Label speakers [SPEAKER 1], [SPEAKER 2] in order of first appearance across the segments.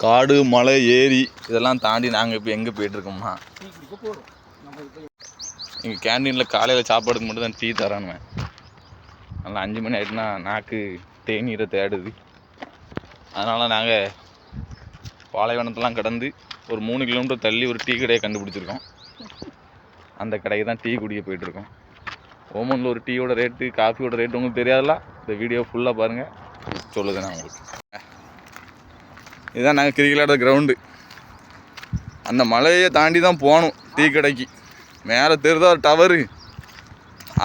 [SPEAKER 1] காடு மலை ஏரி இதெல்லாம் தாண்டி நாங்கள் இப்போ எங்கே போயிட்டுருக்கோம்னா எங்கள் கேண்டீனில் காலையில் சாப்பாடுக்கு மட்டும் தான் டீ தரானுவேன். நல்லா 5 மணி ஆகிட்டுனா நாக்கு தேநீரை தேடுது. அதனால் நாங்கள் பாலைவனத்தெல்லாம் கடந்து ஒரு 3 கிலோமீட்டர் தள்ளி ஒரு டீ கடையை கண்டுபிடிச்சிருக்கோம். அந்த கடைக்கு தான் டீ குடிக்க போயிட்டுருக்கோம். ஓமனில் ஒரு டீயோட ரேட்டு காஃபியோட ரேட்டு உங்களுக்கு தெரியாதுல்ல. இந்த வீடியோ ஃபுல்லாக பாருங்கள், சொல்லுது நான் உங்களுக்கு. இதுதான் நாங்கள் கிரிக்கெட் ஆடுற கிரவுண்டு. அந்த மலையை தாண்டி தான் போகணும் டீ கடைக்கு. மேலே தெரியுதா ஒரு டவரு,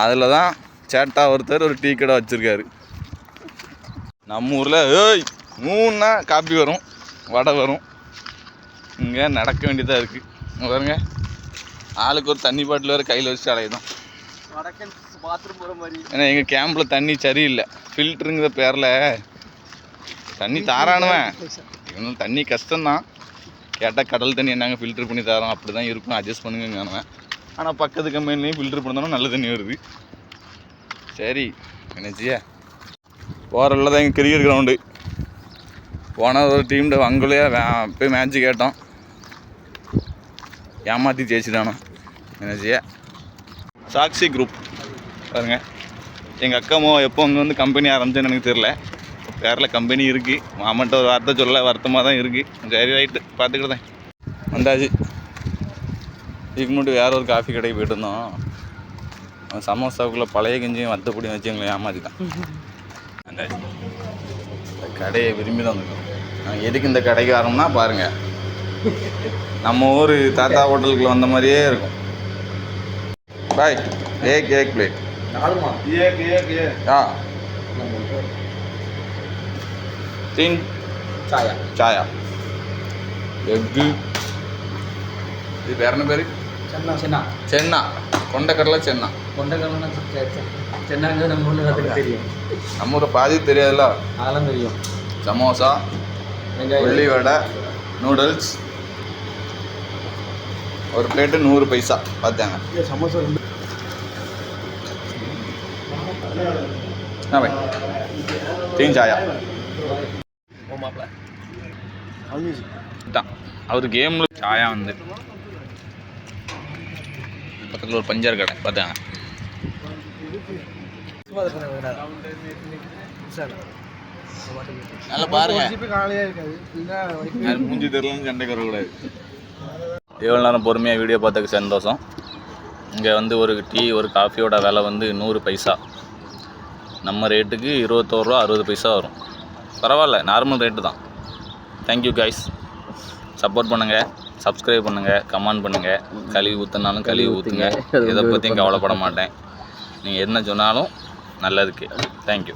[SPEAKER 1] அதில் தான் சேட்டா ஒருத்தர் ஒரு டீ கடை வச்சுருக்காரு. நம்ம ஊரில் மூணுனா காப்பி வரும், வடை வரும். இங்கே நடக்க வேண்டியதாக இருக்குது. பாருங்க, ஆளுக்கு ஒரு தண்ணி பாட்டில் வேறு கையில் வச்சு அலையுதான். ஏன்னா எங்கள் கேம்பில் தண்ணி சரியில்லை. ஃபில்ட்ருங்கிற பேரில் தண்ணி தாரானுவேன். இவனும் தண்ணி கஷ்டம்தான். கேட்டால் கடல் தண்ணி என்னங்க ஃபில்ட்ரு பண்ணி தரோம், அப்படி தான் இருக்கும், அட்ஜஸ்ட் பண்ணுங்கன்னு. ஆனால் பக்கத்து கம்பெனிலையும் ஃபில்ட்ரு பண்ணோன்னா நல்ல தண்ணி வருது. சரி என்னச்சியா போகிறல்ல தான் எங்கள் கிரிக்கெட் கிரவுண்டு. போனால் ஒரு டீம்கிட்ட அங்கேயே போய் மேட்ச்சு கேட்டோம், ஏமாற்றி ஜெயிச்சிட்டானோ. என்னச்சியா சாக்ஷி குரூப் பாருங்க. எங்கள் அக்காமோ எப்போ அங்கே வந்து கம்பெனி ஆரம்பிச்சேன்னு எனக்கு தெரில. பேரில் கம்பெனி இருக்குது. மாமன்ட்ட ஒரு வார்த்தை சொல்ல வருத்தமாக தான் இருக்குது. சரி ரைட்டு பார்த்துக்கிட்டேன் வந்தாச்சு. இதுக்கு முன்னாடி வேற ஒரு காஃபி கடைக்கு போய்ட்டு இருந்தோம். சமோசாவுக்குள்ளே பழைய கஞ்சியும் வத்தப்பொடியும் வச்சு எங்களை ஏமாற்றிட்டான். வந்தாச்சு. கடையை விரும்பி தான் வந்துருக்கோம். நாங்கள் எதுக்கு இந்த கடைக்கு வரோம்னா பாருங்கள், நம்ம ஊர் தாத்தா ஹோட்டலுக்குள்ள வந்த மாதிரியே இருக்கும். பாய் एक प्लेट हाँ 3 चाया எக்கு. இது வேற என்ன பேர்? சென்னா. கொண்டக்கடலை சென்னா. சென்னாங்க நம்ம ஊரில் தெரியும். நம்ம ஊரில் பாதி தெரியாதுல்ல, அதெல்லாம் தெரியும். சமோசா, உள்ளி வடை, நூடுல்ஸ், ஒரு பிளேட்டு 100 பைசா. பார்த்தாங்க சமோசா 2 भाई 3 चाया அவர் கேமில் சாயா வந்து பக்கத்தில் ஒரு பஞ்சர் கடை பார்த்தாங்க. நல்லா பாருங்க, மூஞ்சி தெரியலன்னு சண்டைக்கு வரக்கூடாது. எவ்வளோ நேரம் பொறுமையாக வீடியோ பார்த்ததுக்கு சந்தோஷம். இங்கே வந்து ஒரு டீ ஒரு காஃபியோட விலை வந்து 100 பைசா. நம்ம ரேட்டுக்கு 21 ரூபா 60 பைசா வரும். பரவாயில்ல, நார்மல் ரேட்டு தான். Thank you guys. சப்போர்ட் பண்ணுங்கள், சப்ஸ்கிரைப் பண்ணுங்கள், கமெண்ட் பண்ணுங்கள். கழுவி ஊற்றுனாலும் கழுவி ஊற்றுங்க. இதை பற்றியும் கவலைப்பட மாட்டேன். நீங்கள் என்ன சொன்னாலும் நல்லதுக்கு. தேங்க்யூ.